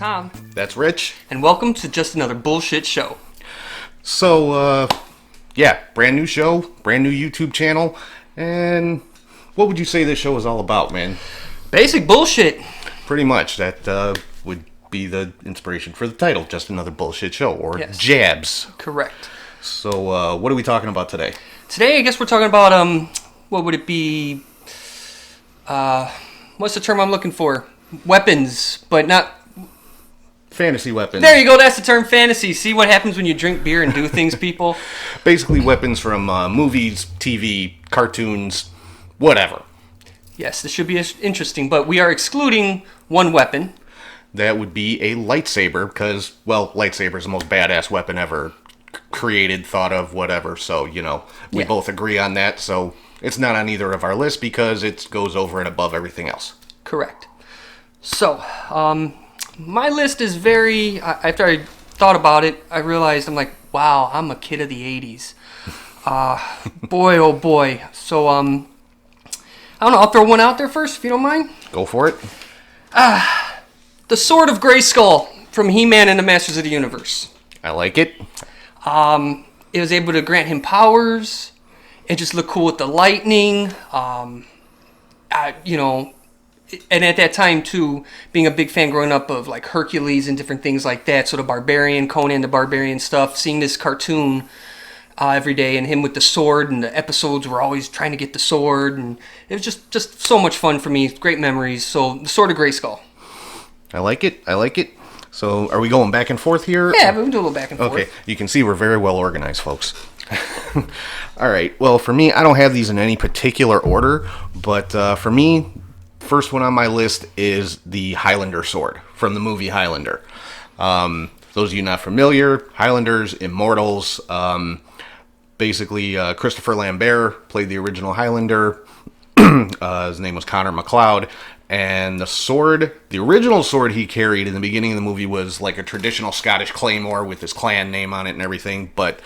Tom. That's Rich. And welcome to Just Another Bullshit Show. So, brand new show, brand new YouTube channel, and what would you say this show is all about, man? Basic bullshit. Pretty much. That would be the inspiration for the title, Just Another Bullshit Show, or Yes. Jabs. Correct. So, what are we talking about today? Today, I guess we're talking about, what would it be? What's the term I'm looking for? Weapons, but not... Fantasy weapons. There you go, that's the term, fantasy. See what happens when you drink beer and do things, people? Basically weapons from movies, TV, cartoons, whatever. Yes, this should be interesting, but we are excluding one weapon. That would be a lightsaber, because, well, lightsaber is the most badass weapon ever created, thought of, whatever. So, we both agree on that. So it's not on either of our lists because it goes over and above everything else. Correct. So, my list is very... After I thought about it, I realized, I'm like, wow, I'm a kid of the 80s. Boy, oh boy. So, I don't know, I'll throw one out there first, if you don't mind. Go for it. The Sword of Grayskull from He-Man and the Masters of the Universe. I like it. It was able to grant him powers. It just looked cool with the lightning. And at that time, too, being a big fan growing up of, like, Hercules and different things like that, so the Barbarian, Conan the Barbarian stuff, seeing this cartoon every day, and him with the sword, and the episodes were always trying to get the sword, and it was just so much fun for me. Great memories. So, the Sword of Grayskull. I like it. So, are we going back and forth here? Yeah, but we can do a little back and forth. Okay, you can see we're very well organized, folks. All right, well, for me, I don't have these in any particular order, but for me, first one on my list is the Highlander sword from the movie Highlander. Those of you not familiar, Highlanders, Immortals, basically Christopher Lambert played the original Highlander. His name was Connor MacLeod. And the original sword he carried in the beginning of the movie was like a traditional Scottish claymore with his clan name on it and everything. But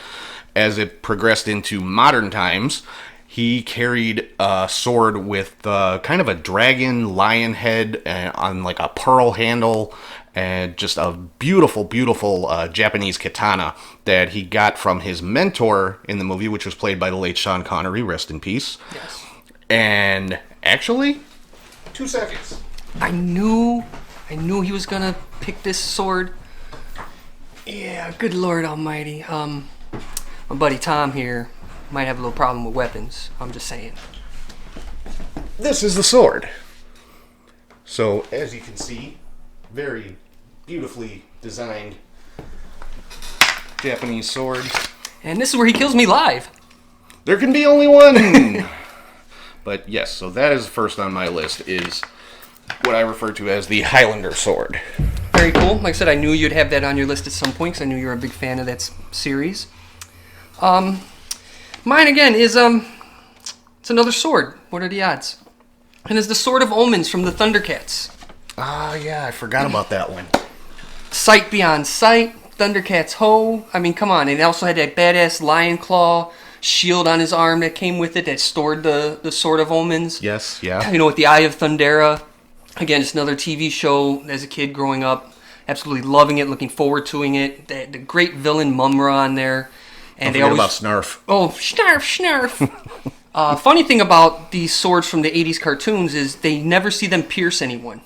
as it progressed into modern times, he carried a sword with kind of a dragon lion head on like a pearl handle, and just a beautiful, beautiful Japanese katana that he got from his mentor in the movie, which was played by the late Sean Connery, rest in peace. Yes. And actually, 2 seconds. I knew he was gonna pick this sword. Yeah, good Lord Almighty. My buddy Tom here might have a little problem with weapons. I'm just saying. This is the sword. So, as you can see, very beautifully designed Japanese sword. And this is where he kills me live. There can be only one! But yes, so that is first on my list, is what I refer to as the Highlander sword. Very cool. Like I said, I knew you'd have that on your list at some point, because I knew you were a big fan of that series. Mine again is it's another sword. What are the odds? And it's the Sword of Omens from the Thundercats. Ah, yeah, I forgot about that one. Sight beyond sight, Thundercats ho. I mean, come on. And it also had that badass lion claw shield on his arm that came with it that stored the Sword of Omens. Yes, yeah. With the Eye of Thundera. Again, just another TV show as a kid growing up. Absolutely loving it, looking forward to it. The great villain Mumra on there. And Don't forget about Snarf. Oh, Snarf. Funny thing about these swords from the 80s cartoons is they never see them pierce anyone.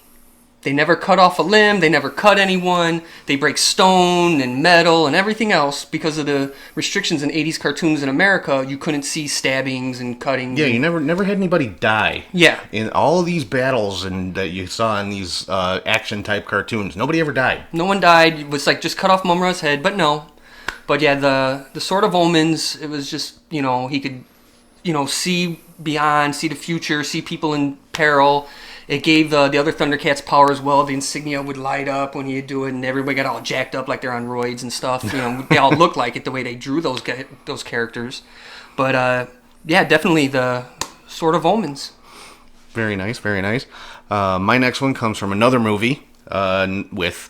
They never cut off a limb. They never cut anyone. They break stone and metal and everything else because of the restrictions in 80s cartoons in America. You couldn't see stabbings and cutting. Yeah, you never had anybody die. Yeah. In all of these battles and that you saw in these action-type cartoons, nobody ever died. No one died. It was like just cut off Mumra's head, but no. But yeah, the Sword of Omens, it was just, he could, see beyond, see the future, see people in peril. It gave the other Thundercats power as well. The insignia would light up when he'd do it, and everybody got all jacked up like they're on roids and stuff. They all look like it the way they drew those characters. But yeah, definitely the Sword of Omens. Very nice, very nice. My next one comes from another movie with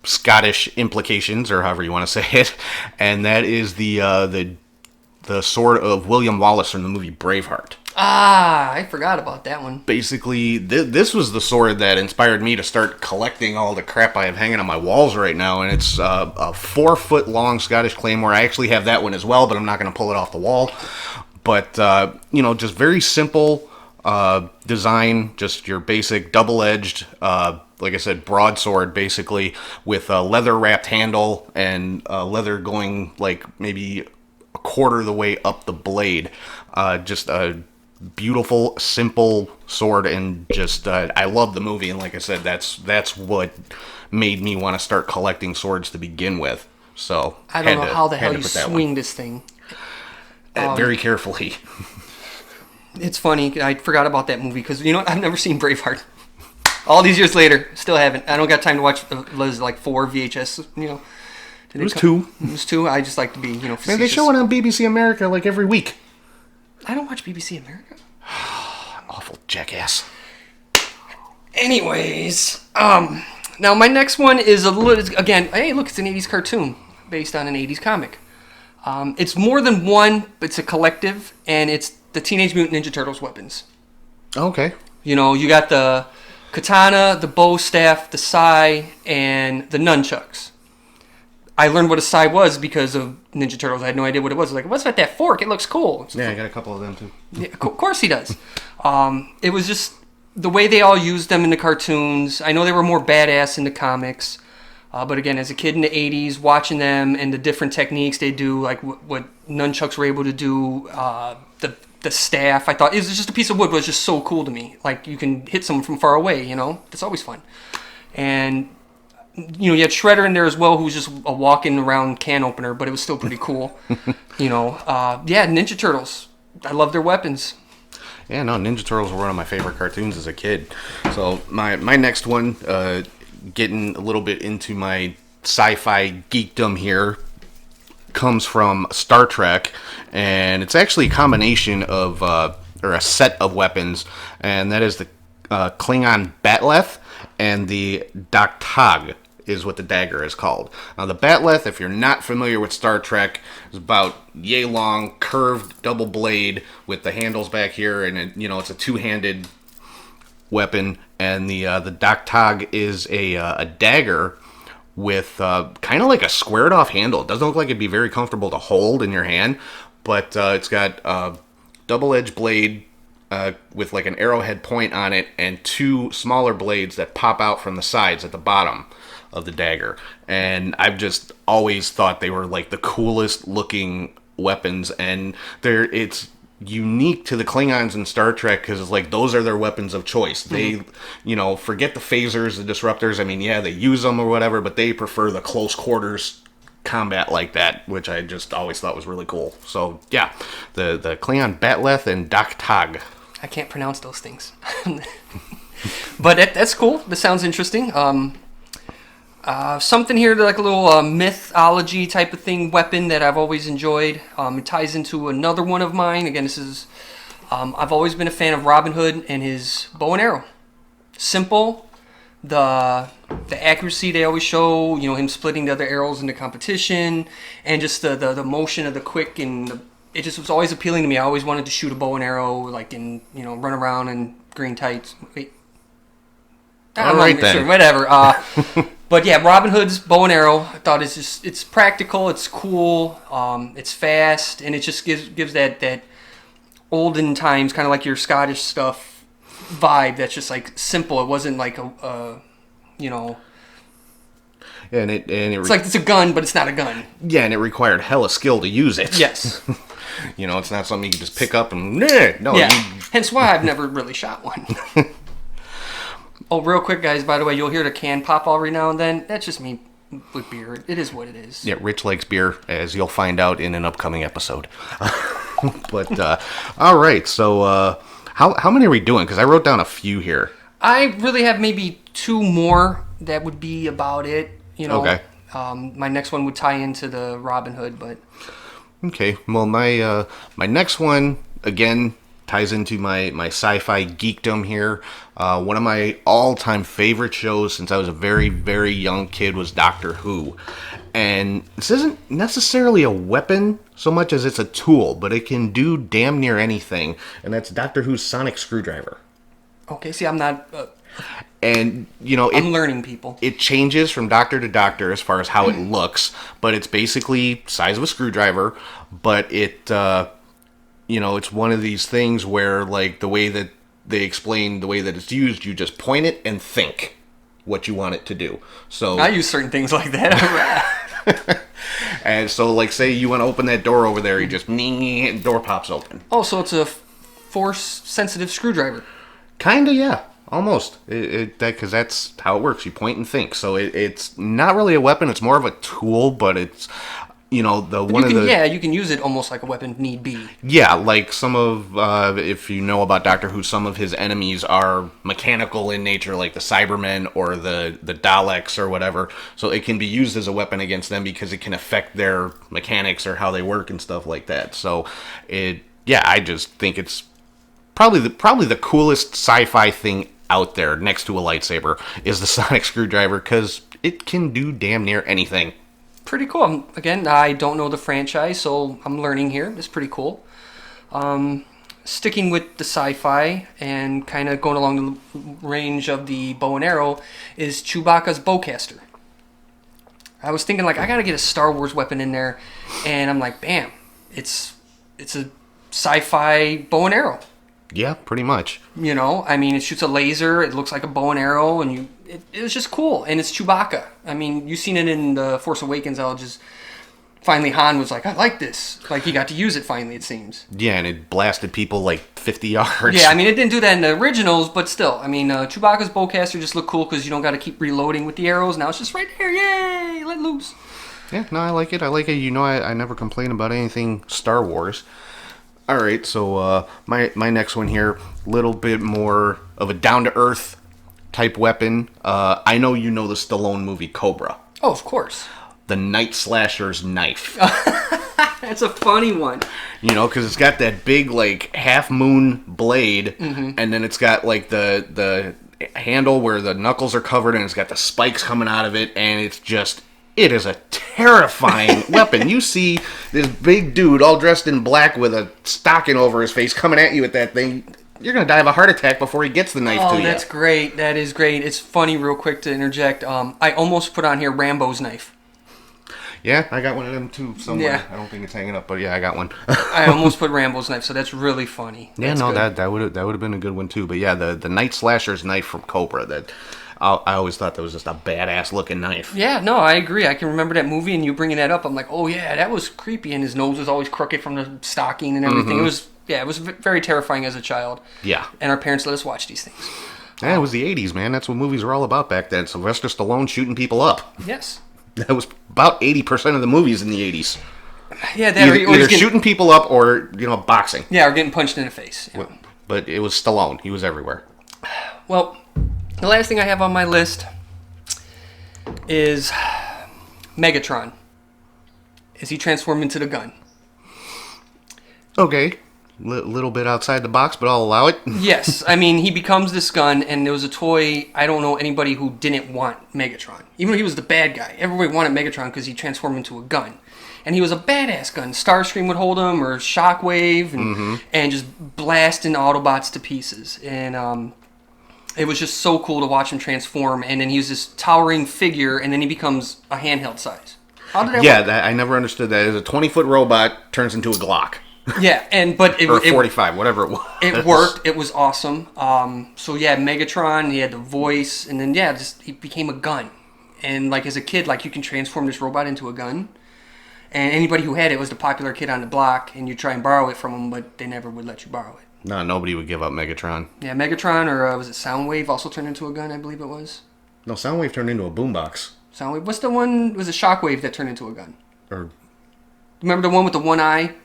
Scottish implications, or however you want to say it, and that is the sword of William Wallace from the movie Braveheart. Ah, I forgot about that one. Basically, this was the sword that inspired me to start collecting all the crap I have hanging on my walls right now, and it's a 4-foot long Scottish Claymore. I actually have that one as well, but I'm not going to pull it off the wall. But, just very simple design, just your basic double-edged, like I said, broadsword, basically, with a leather-wrapped handle and leather going, like, maybe a quarter of the way up the blade. Just a beautiful, simple sword, and just I love the movie, and like I said, that's what made me want to start collecting swords to begin with. So I don't know how the hell you swing this thing. Very carefully. It's funny, I forgot about that movie because, you know what, I've never seen Braveheart. All these years later, still haven't. I don't got time to watch like 4 VHS, you know. It was 2. It was 2. I just like to be, facetious. Man, they show it on BBC America like every week. I don't watch BBC America. Awful jackass. Anyways, now my next one is a little, again, hey, look, it's an 80s cartoon based on an 80s comic. It's more than one, but it's a collective, and it's the Teenage Mutant Ninja Turtles weapons. Okay. You know, you got the katana, the bow staff, the sai, and the nunchucks. I learned what a sai was because of Ninja Turtles. I had no idea what it was. I was like, what's that fork? It looks cool. Yeah, I got a couple of them too. Yeah, of course he does. It was just the way they all used them in the cartoons. I know they were more badass in the comics. But again, as a kid in the 80s, watching them and the different techniques they do, like what nunchucks were able to do, the staff, I thought it was just a piece of wood, but it was just so cool to me. Like, you can hit someone from far away, That's always fun. And you had Shredder in there as well, who was just a walking around can opener, but it was still pretty cool. Ninja Turtles. I love their weapons. Yeah, no, Ninja Turtles were one of my favorite cartoons as a kid. So my next one, getting a little bit into my sci-fi geekdom here, comes from Star Trek, and it's actually a combination of, or a set of weapons, and that is the Klingon Batleth and the Daktag is what the dagger is called. Now, the Batleth, if you're not familiar with Star Trek, is about yay long, curved double blade with the handles back here, and it's a two-handed weapon. And the Daktag is a dagger with kind of like a squared off handle. It doesn't look like it'd be very comfortable to hold in your hand, but it's got a double-edged blade with like an arrowhead point on it, and 2 smaller blades that pop out from the sides at the bottom of the dagger. And I've just always thought they were like the coolest looking weapons, and it's unique to the Klingons in Star Trek because it's like those are their weapons of choice. Mm-hmm. They, forget the phasers, the disruptors. I mean, yeah, they use them or whatever, but they prefer the close quarters combat like that, which I just always thought was really cool. So yeah, the Klingon Batleth and Daktag. I can't pronounce those things. But that's cool. This sounds interesting. Something here like a little mythology type of thing, weapon that I've always enjoyed. It ties into another one of mine. Again, this is I've always been a fan of Robin Hood and his bow and arrow. Simple, the accuracy they always show. Him splitting the other arrows in the competition, and just the motion of the quick, and it just was always appealing to me. I always wanted to shoot a bow and arrow, like in run around in green tights. Wait. All right then. Sure, whatever. But yeah, Robin Hood's bow and arrow, I thought it's practical, it's cool, it's fast, and it just gives that olden times, kind of like your Scottish stuff vibe. That's just like simple. It wasn't like Yeah, it's like it's a gun, but it's not a gun. Yeah, and it required hella skill to use it. Yes. It's not something you can just pick up and no. Yeah. Hence why I've never really shot one. Oh, real quick, guys, by the way, you'll hear the can pop every now and then. That's just me with beer. It is what it is. Yeah, Rich likes beer, as you'll find out in an upcoming episode. But, all right, so how many are we doing? Because I wrote down a few here. I really have maybe 2 more. That would be about it. Okay. My next one would tie into the Robin Hood, but... Okay, well, my next one, again, ties into my sci-fi geekdom here. One of my all-time favorite shows since I was a very, very young kid was Doctor Who. And this isn't necessarily a weapon so much as it's a tool, but it can do damn near anything. And that's Doctor Who's sonic screwdriver. Okay, see, I'm not. And, you know, I'm learning, people. It changes from doctor to doctor as far as how it looks, but it's basically size of a screwdriver, but it, you know, it's one of these things where, like, the way that they explain the way that it's used, you just point it and think what you want it to do. So I use certain things like that. and so, like, say you want to open that door over there, you just, door pops open. Oh, so it's a force-sensitive screwdriver. Kinda, yeah. Almost. Because that's how it works. You point and think. So it's not really a weapon. It's more of a tool, but it's, you know, you can use it almost like a weapon need be. Yeah, like some of, if you know about Doctor Who, some of his enemies are mechanical in nature, like the Cybermen or the Daleks or whatever. So it can be used as a weapon against them because it can affect their mechanics or how they work and stuff like that. So I just think it's probably the coolest sci-fi thing out there next to a lightsaber is the sonic screwdriver because it can do damn near anything. Pretty cool. Again, I don't know the franchise, so I'm learning here. It's pretty cool. Sticking with the sci-fi and kind of going along the range of the bow and arrow is Chewbacca's bowcaster. I was thinking, like, I got to get a Star Wars weapon in there, and I'm like, bam, it's a sci-fi bow and arrow. Yeah, pretty much. You know, I mean, it shoots a laser. It looks like a bow and arrow, and it was just cool. And it's Chewbacca. I mean, you've seen it in The Force Awakens. Finally, Han was like, I like this. Like, he got to use it finally, it seems. Yeah, and it blasted people like 50 yards. Yeah, I mean, it didn't do that in the originals, but still. I mean, Chewbacca's bowcaster just looked cool because you don't got to keep reloading with the arrows. Now it's just right there. Yay! Let loose. Yeah, no, I like it. You know, I never complain about anything Star Wars. All right, so my next one here, a little bit more of a down-to-earth type weapon. I know you know the Stallone movie Cobra. Oh, of course. The Night Slasher's knife. That's a funny one. You know, because it's got that big, like, half-moon blade, and then it's got, like, the handle where the knuckles are covered, and it's got the spikes coming out of it, and it is a terrifying weapon. You see this big dude all dressed in black with a stocking over his face coming at you with that thing. You're going to die of a heart attack before he gets the knife to you. Oh, that's great. That is great. It's funny, real quick to interject. I almost put on here Rambo's knife. Yeah, I got one of them too somewhere. Yeah. I don't think it's hanging up, but yeah, I got one. I almost put Rambo's knife, so that's really funny. Yeah, that's no, good. that would have been a good one too. But yeah, the Night Slasher's knife from Cobra, that I always thought that was just a badass looking knife. Yeah, no, I agree. I can remember that movie, and you bringing that up, I'm like, oh yeah, that was creepy, and his nose was always crooked from the stocking and everything. It was very terrifying as a child. Yeah. And our parents let us watch these things. Yeah, it was the 80s, man. That's what movies were all about back then. Sylvester Stallone shooting people up. Yes. That was about 80% of the movies in the 80s. Yeah, that either shooting people up or, you know, boxing. Yeah, or getting punched in the face. Yeah. But it was Stallone. He was everywhere. Well, the last thing I have on my list is Megatron. Is he transformed into the gun? Okay. Little bit outside the box, but I'll allow it. Yes. I mean, he becomes this gun, and there was a toy. I don't know anybody who didn't want Megatron. Even though he was the bad guy. Everybody wanted Megatron because he transformed into a gun. And he was a badass gun. Starscream would hold him, or Shockwave, and just blasting Autobots to pieces. And it was just so cool to watch him transform. And then he was this towering figure, and then he becomes a handheld size. How did that work? I never understood that. As a 20-foot robot turns into a Glock. Yeah, but or 45, whatever it was. It worked. It was awesome. So yeah, Megatron. He had the voice, and then he became a gun. And like as a kid, like you can transform this robot into a gun. And anybody who had it was the popular kid on the block, and you try and borrow it from them, but they never would let you borrow it. No, nobody would give up Megatron. Yeah, Megatron, or was it Soundwave? Also turned into a gun, I believe it was. No, Soundwave turned into a boombox. Soundwave. What's the one? Was it Shockwave that turned into a gun? Or remember the one with the one eye?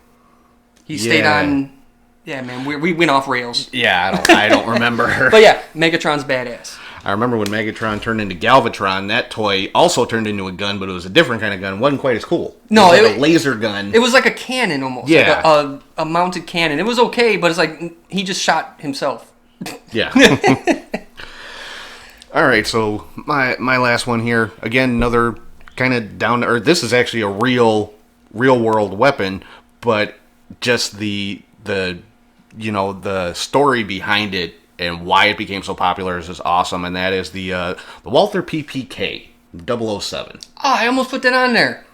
He stayed on. Yeah, man, we went off rails. Yeah, I don't remember. But yeah, Megatron's badass. I remember when Megatron turned into Galvatron, that toy also turned into a gun, but it was a different kind of gun. It wasn't quite as cool. No, it was like a laser gun. It was like a cannon almost. Yeah. Like a mounted cannon. It was okay, but it's like he just shot himself. Yeah. All right, so my last one here. Again, another kind of down to earth. This is actually a real world weapon, but just the the story behind it and why it became so popular is just awesome, and that is the Walther PPK 007. Oh, I almost put that on there.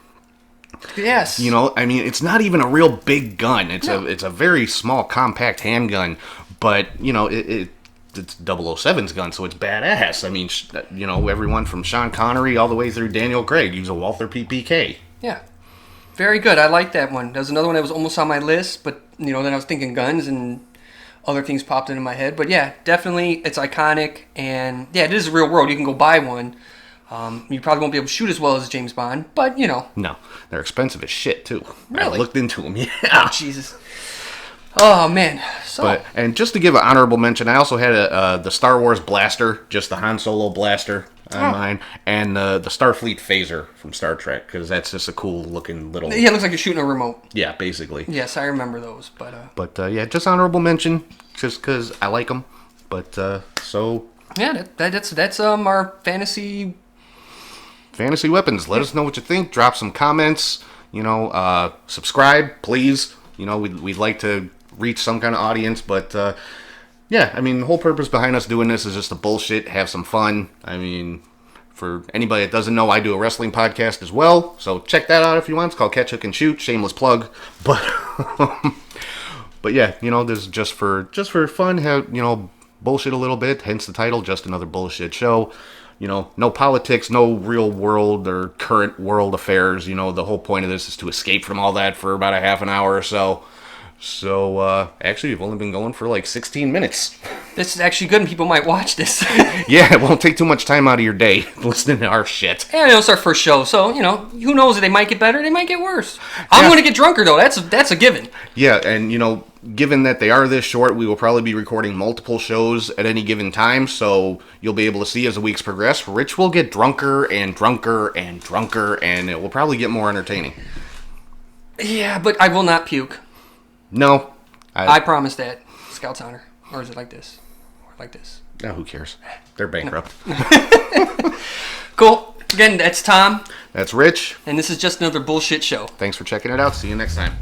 Yes. I mean, it's not even a real big gun. It's a very small, compact handgun, but it's 007's gun, so it's badass. I mean, everyone from Sean Connery all the way through Daniel Craig use a Walther PPK. Yeah. Very good. I like that one. There's another one that was almost on my list, but then I was thinking guns and other things popped into my head. But yeah, definitely it's iconic, and yeah, it is real world. You can go buy one. You probably won't be able to shoot as well as James Bond, but No, they're expensive as shit too. Really? I looked into them. Yeah. Oh, Jesus. Oh man. So. And just to give an honorable mention, I also had the Star Wars blaster, just the Han Solo blaster on mine, and the Starfleet phaser from Star Trek, because that's just a cool looking little. Yeah, it looks like you're shooting a remote. Yeah, basically. Yes, I remember those, but. But yeah, just honorable mention, just because I like them. But so. Yeah, that's our fantasy weapons. Let us know what you think. Drop some comments. Subscribe, please. We'd like to reach some kind of audience, but yeah, I mean, the whole purpose behind us doing this is just to bullshit, have some fun. I mean, for anybody that doesn't know, I do a wrestling podcast as well, so check that out if you want. It's called Catch, Hook, and Shoot. Shameless plug, but but yeah, this is just for fun. Have bullshit a little bit. Hence the title, just another bullshit show. No politics, no real world or current world affairs. The whole point of this is to escape from all that for about a half an hour or so. So, actually, we've only been going for like 16 minutes. This is actually good, and people might watch this. Yeah, it won't take too much time out of your day listening to our shit. And it's our first show, so, who knows? They might get better, they might get worse. I'm going to get drunker, though. That's a given. Yeah, and, given that they are this short, we will probably be recording multiple shows at any given time, so you'll be able to see as the weeks progress. Rich will get drunker and drunker and drunker, and it will probably get more entertaining. Yeah, but I will not puke. No. I promise that. Scout's honor. Or is it like this? Or like this? No, who cares? They're bankrupt. Cool. Again, that's Tom. That's Rich. And this is just another bullshit show. Thanks for checking it out. See you next time.